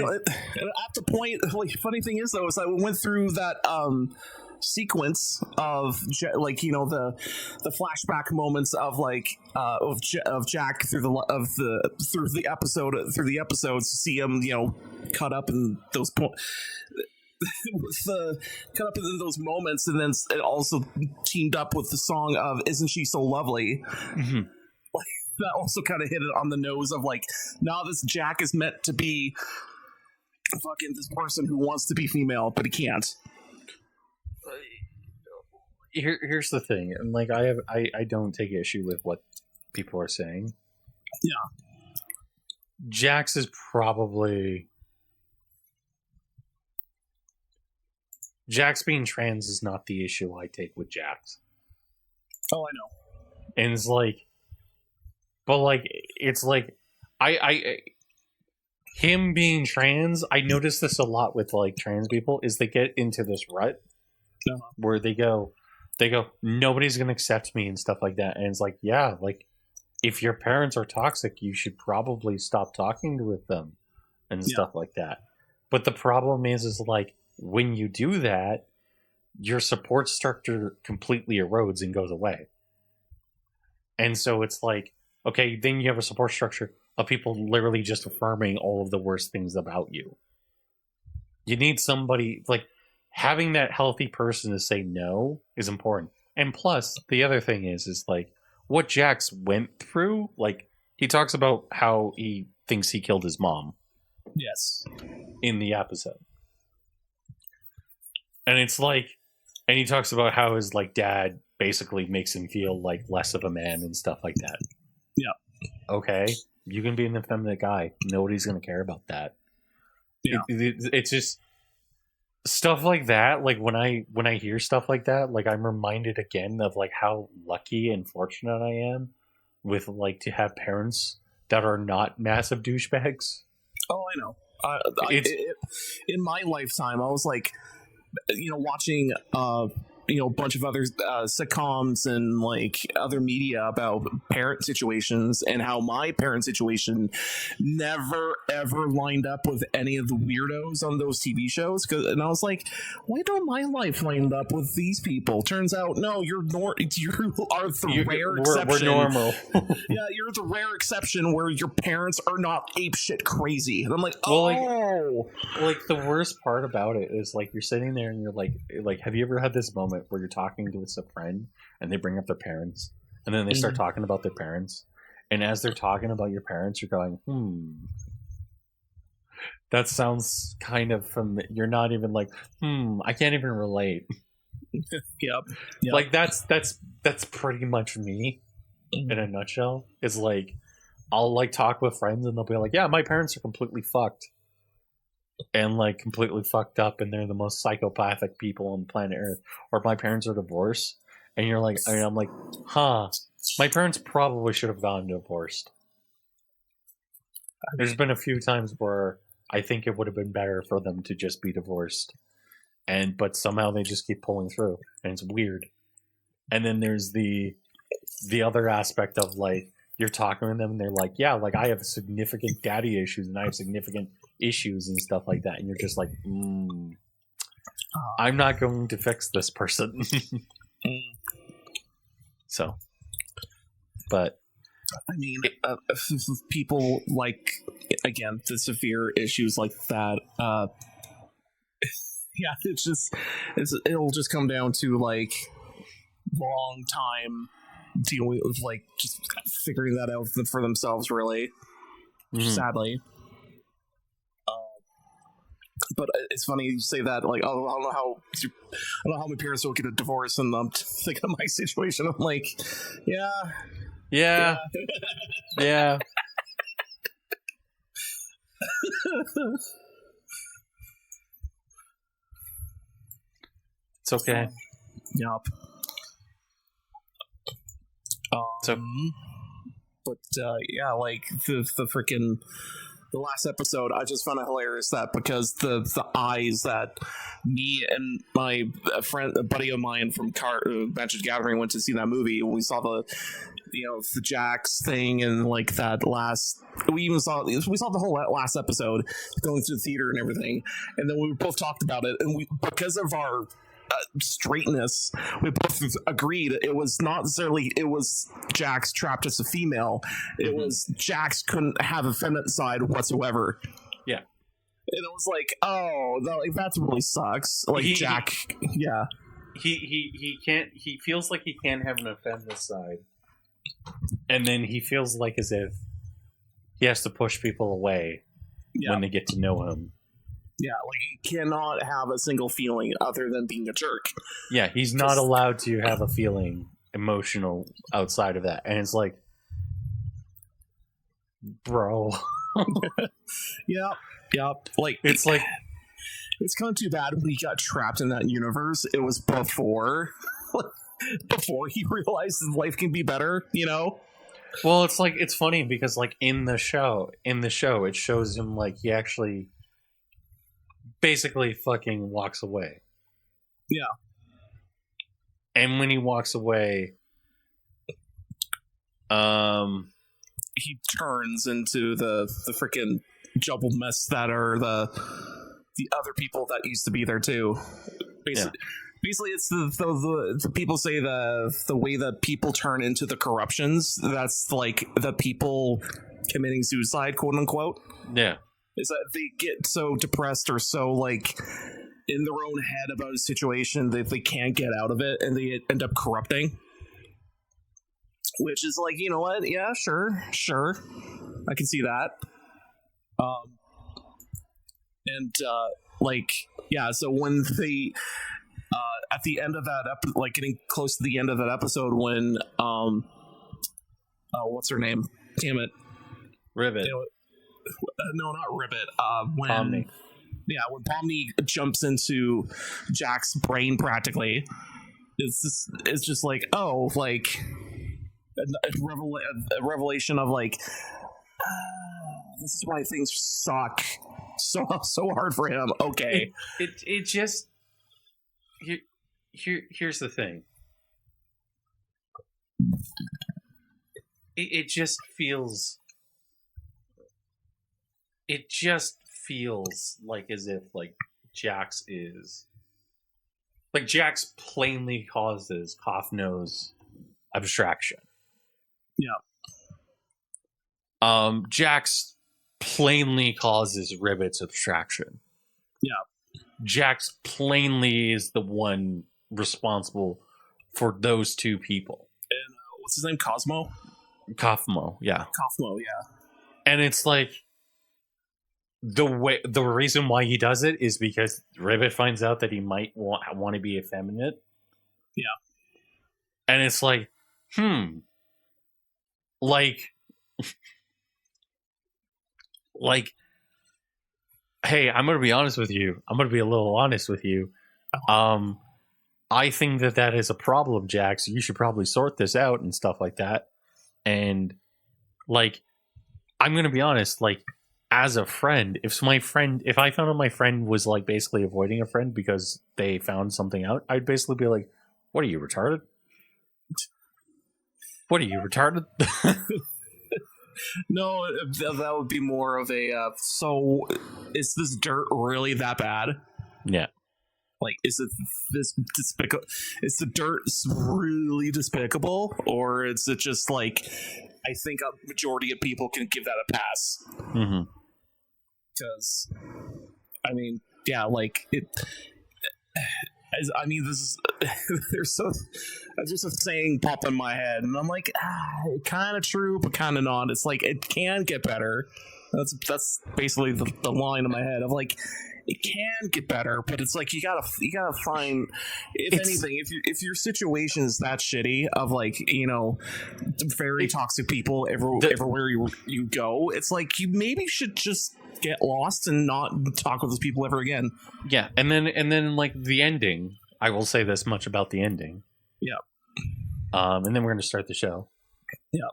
the point, like, funny thing is, though, is that we went through that sequence of, like, you know, the flashback moments of like of Jack through the episodes to see him, you know, cut up in those cut up in those moments, and then it also teamed up with the song of "Isn't She So Lovely." Mm-hmm. Like, that also kind of hit it on the nose of like, now this Jack is meant to be fucking this person who wants to be female, but he can't. Here's the thing, and like I don't take issue with what people are saying. Yeah, Jax is probably Jax being trans is not the issue I take with Jax. Oh, I know. And it's like, but like, it's like, I him being trans, I notice this a lot with like trans people, is they get into this rut where they go, nobody's gonna accept me and stuff like that. And it's like, yeah, like, if your parents are toxic, you should probably stop talking with them and stuff like that. But the problem is like, when you do that, your support structure completely erodes and goes away. And so it's like, okay, then you have a support structure of people literally just affirming all of the worst things about you. You need somebody, like, having that healthy person to say no is important. And plus, the other thing is like, what Jax went through, like, he talks about how he thinks he killed his mom. Yes. In the episode. And it's like, and he talks about how his, like, dad basically makes him feel like less of a man and stuff like that. Yeah. Okay. You can be an effeminate guy. Nobody's going to care about that. Yeah. It's just, stuff like that, like when I hear stuff like that, like I'm reminded again of like how lucky and fortunate I am with like to have parents that are not massive douchebags. Oh, I know. It's In my lifetime, I was like, watching a bunch of other sitcoms and like other media about parent situations, and how my parent situation never ever lined up with any of the weirdos on those TV shows. And I was like, why don't my life lined up with these people? Turns out, no, you are the rare exception. We're normal. Yeah, you're the rare exception where your parents are not apeshit crazy. And I'm like, well, like the worst part about it is like you're sitting there and you're like, have you ever had this moment where you're talking to a friend and they bring up their parents and then they start talking about their parents, and as they're talking about your parents, you're going, that sounds kind of you're not even like, I can't even relate. Yep. Like that's pretty much me in a nutshell. Is like I'll like talk with friends and they'll be like, yeah, my parents are completely fucked and like completely fucked up, and they're the most psychopathic people on planet Earth. Or my parents are divorced, and you're like, I'm like, my parents probably should have gotten divorced. There's been a few times where I think it would have been better for them to just be divorced, but somehow they just keep pulling through, and it's weird. And then there's the other aspect of like, you're talking to them and they're like, yeah, like I have significant daddy issues and I have significant issues and stuff like that, and you're just like, I'm not going to fix this person. So, but I mean, people like, again, the severe issues like that, yeah, it'll just come down to like long time dealing with like just figuring that out for themselves, really. Sadly. But it's funny you say that. Like, I don't know how my parents will get a divorce, and I'm thinking of my situation. I'm like, yeah. It's okay. Yup. But yeah, like the freaking. The last episode, I just found it hilarious that because the eyes that me and my friend, a buddy of mine from Magic Gathering went to see that movie. We saw the Jax thing, and like that last, we saw the whole last episode going through the theater and everything. And then we both talked about it, and because of our straightness, we both agreed it was not necessarily it was Jax trapped as a female. It was Jax couldn't have a feminine side whatsoever. Yeah, and it was like, that really sucks. Like he can't. He feels like he can't have an feminine side, and then he feels like as if he has to push people away when they get to know him. Yeah, like he cannot have a single feeling other than being a jerk. Yeah, he's not allowed to have a feeling emotional outside of that. And it's like, bro. Yep. Like it's kind of too bad when he got trapped in that universe. It was before he realized his life can be better, Well, it's like, it's funny because like in the show it shows him like he actually basically fucking walks away. Yeah. And when he walks away, he turns into the freaking jumbled mess that are the other people that used to be there too. Basically, it's the people say the way that people turn into the corruptions. That's like the people committing suicide, quote unquote. Yeah. Is that they get so depressed or so like in their own head about a situation that they can't get out of it, and they end up corrupting. Which is like, you know what? Yeah, sure, I can see that. So when they at the end of that getting close to the end of that episode, when what's her name? Damn it, Ribbit. No, not Ribbit. Omni. Yeah, when Pomni jumps into Jack's brain practically, it's just like, oh, like a revelation of like, this is why things suck so hard for him. Okay. It just here's the thing. It just feels like as if like Jax plainly causes Cough Nose abstraction. Yeah. Jax plainly causes Ribbit's abstraction. Yeah. Jax plainly is the one responsible for those two people. And what's his name? Cosmo? Kaufmo, yeah. Kaufmo, yeah. And it's like the reason why he does it is because Ribbit finds out that he might want to be effeminate. Yeah. And it's like, like, hey, I'm going to be honest with you. I'm going to be a little honest with you. I think that is a problem, Jax. You should probably sort this out and stuff like that. And like, I'm going to be honest, like, as a friend, if I found out my friend was like basically avoiding a friend because they found something out, I'd basically be like, what are you, retarded? What are you, retarded? No, that would be more of a, so is this dirt really that bad? Yeah. Like, is it this despicable? Is the dirt really despicable? Or is it just like, I think a majority of people can give that a pass? Mm-hmm. Because, I mean, yeah, like, this is, there's just a saying pop in my head, and I'm like, kind of true, but kind of not. It's like, it can get better. That's basically the line in my head of like, it can get better, but it's like you gotta find, anything, if your situation is that shitty of like, you know, very toxic people everywhere you go, it's like you maybe should just get lost and not talk with those people ever again. Yeah, and then like the ending, I will say this much about the ending. Yeah. And then we're gonna start the show. Yeah.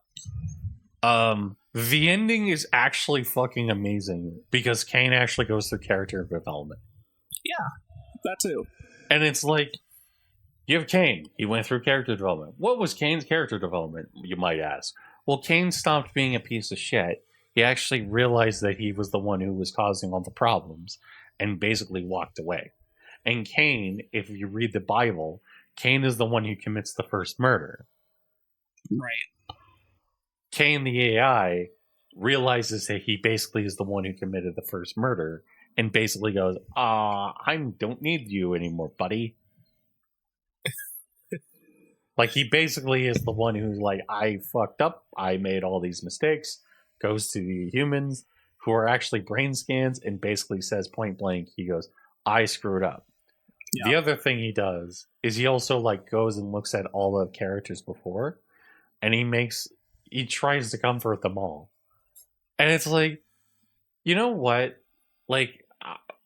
The ending is actually fucking amazing because Kane actually goes through character development. Yeah, that too. And it's like, you have Kane. He went through character development. What was Kane's character development, you might ask? Well, Kane stopped being a piece of shit. He actually realized that he was the one who was causing all the problems and basically walked away. And Kane, if you read the Bible, Kane is the one who commits the first murder. Right. Kane, the AI, realizes that he basically is the one who committed the first murder and basically goes, I don't need you anymore, buddy. Like, he basically is the one who's like, I fucked up. I made all these mistakes. Goes to the humans who are actually brain scans and basically says point blank, he goes, I screwed up. Yeah. The other thing he does is he also like goes and looks at all the characters before, and he tries to comfort them all. And it's like, you know what? Like,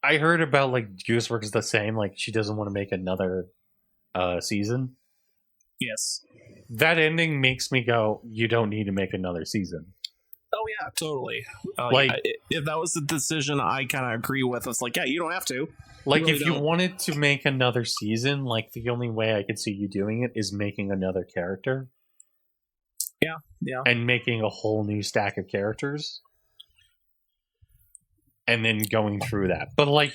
I heard about like Juice WRLD the same, like she doesn't want to make another season. Yes. That ending makes me go, you don't need to make another season. Oh yeah, totally. Like, if that was the decision I kind of agree with, it's like, yeah, you don't have to. Like, if you wanted to make another season, like the only way I could see you doing it is making another character. Yeah, yeah. And making a whole new stack of characters. And then going through that. But like,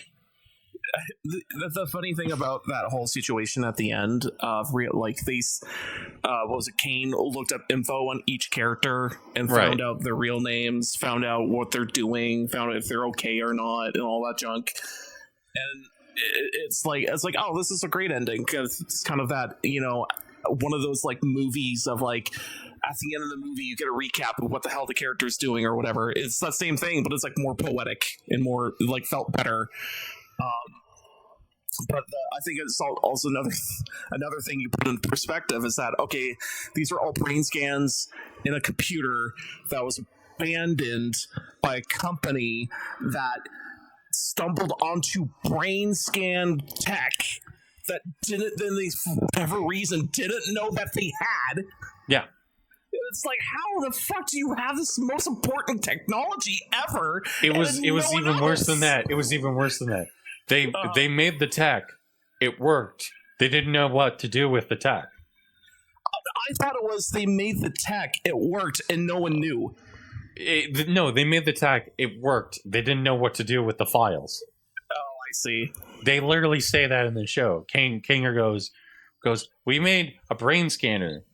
the funny thing about that whole situation at the end of what was it? Kane looked up info on each character and found out their real names, found out what they're doing, found out if they're okay or not, and all that junk. And it's like, oh, this is a great ending because it's kind of that, you know, one of those like movies of like, at the end of the movie, you get a recap of what the hell the character's doing or whatever. It's that same thing, but it's like more poetic and more like felt better. But I think it's also another thing you put in perspective is that, okay, these are all brain scans in a computer that was abandoned by a company that stumbled onto brain scan tech that they for whatever reason didn't know that they had. Yeah. It's like, how the fuck do you have this most important technology ever? It was even worse than that. It was even worse than that. They made the tech. It worked. They didn't know what to do with the tech. I thought it was they made the tech, it worked, and no one knew. No, they made the tech. It worked. They didn't know what to do with the files. Oh, I see. They literally say that in the show. Kinger goes, we made a brain scanner,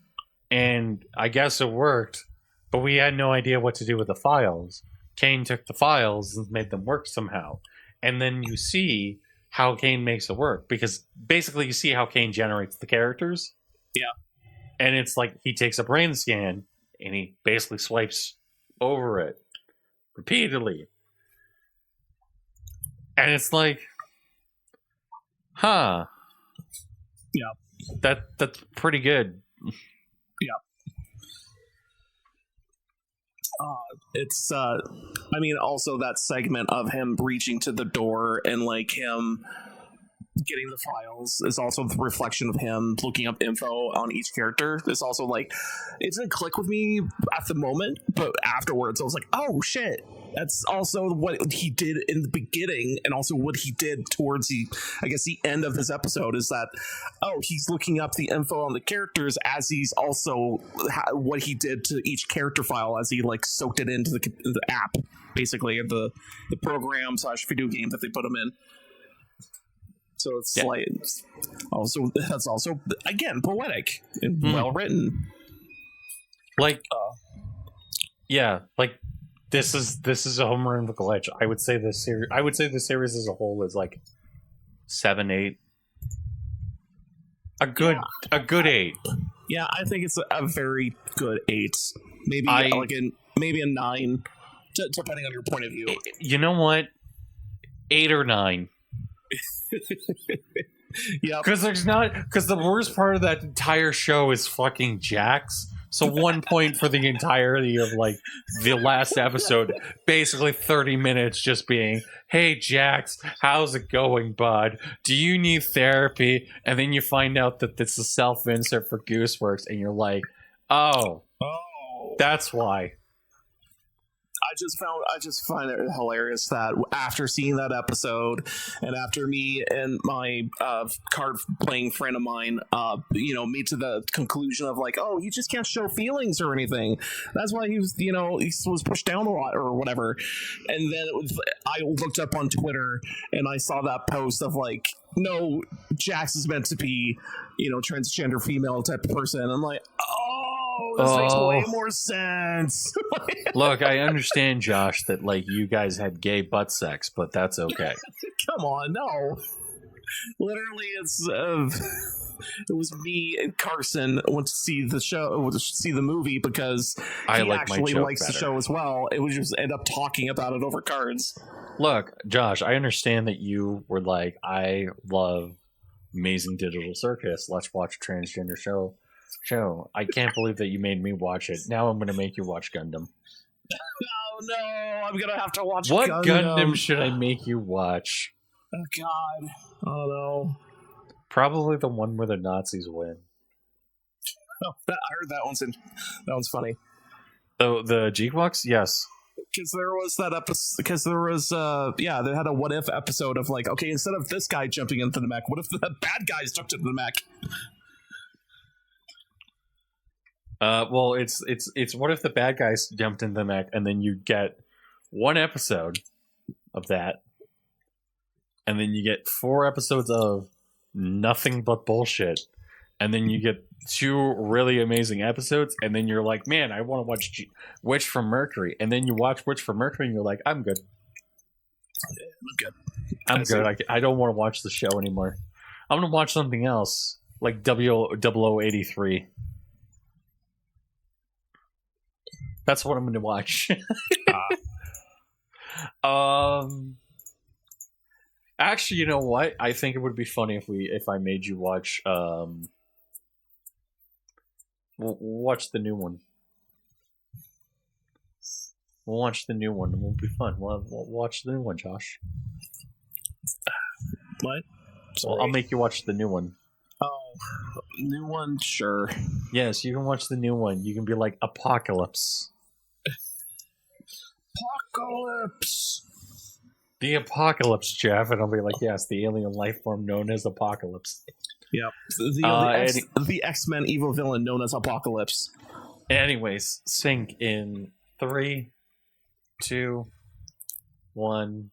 and I guess it worked, but we had no idea what to do with the files. Kane took the files and made them work somehow. And then you see how Kane makes it work, because basically you see how Kane generates the characters. Yeah. And it's like he takes a brain scan and he basically swipes over it repeatedly. And it's like, huh. Yeah. That's pretty good. Yeah. It's I mean, also that segment of him reaching to the door and like him getting the files is also the reflection of him looking up info on each character. It's also like, it didn't click with me at the moment, but afterwards I was like, oh shit, that's also what he did in the beginning, and also what he did towards the end of this episode, is that, oh, he's looking up the info on the characters as he's also what he did to each character file as he like soaked it into the app, basically, the program / video game that they put him in. So it's like, also, that's also, again, poetic and well written. Like, like this is a home run with a glitch. I would say the series as a whole is like 7, 8. A good 8. Yeah, I think it's a very good 8. Maybe maybe a 9, depending on your point of view. You know what? 8 or 9. Yeah, because the worst part of that entire show is fucking Jax. So 1 point for the entirety of like the last episode, basically 30 minutes just being, hey Jax, how's it going, bud? Do you need therapy? And then you find out that it's a self-insert for Gooseworks, and you're like, oh, that's why. I just find it hilarious that after seeing that episode, and after me and my card playing friend of mine, made to the conclusion of like, oh, he just can't show feelings or anything. That's why he was, he was pushed down a lot or whatever. And then I looked up on Twitter and I saw that post of like, no, Jax is meant to be, transgender female type of person. I'm like, this makes way more sense. Look, I understand, Josh, that like you guys had gay butt sex, but that's okay. Come on, no. Literally, it was me and Carson went to see the show, to see the movie, because he actually likes the show as well. It was just end up talking about it over cards. Look, Josh, I understand that you were like, I love Amazing Digital Circus. Let's watch a transgender show. I can't believe that you made me watch it. Now I'm going to make you watch Gundam. Oh no, I'm going to have to watch what Gundam. Gundam should I make you watch? Oh god. Oh no. Probably the one where the Nazis win. Oh, I heard that one's funny. The G-Box? Yes. Because there was that episode. Because there was, they had a what if episode of like, okay, instead of this guy jumping into the mech, what if the bad guys jumped into the mech? Well, it's what if the bad guys jumped into the mech, and then you get one episode of that, and then you get 4 episodes of nothing but bullshit, and then you get 2 really amazing episodes, and then you're like, man, I want to watch Witch from Mercury, and then you watch Witch from Mercury, and you're like, I'm good. I'm good. I don't want to watch the show anymore. I'm gonna watch something else, like 0083. That's what I'm going to watch. Actually, you know what? I think it would be funny if I made you watch watch the new one. We'll watch the new one. It will be fun. We'll watch the new one, Josh. What? Well, I'll make you watch the new one. Oh, new one? Sure. Yes, you can watch the new one. You can be like, Apocalypse. Apocalypse! The Apocalypse, Jeff. And I'll be like, yes, the alien life form known as Apocalypse. Yep. The X-Men evil villain known as Apocalypse. Anyways, sync in 3, 2, 1.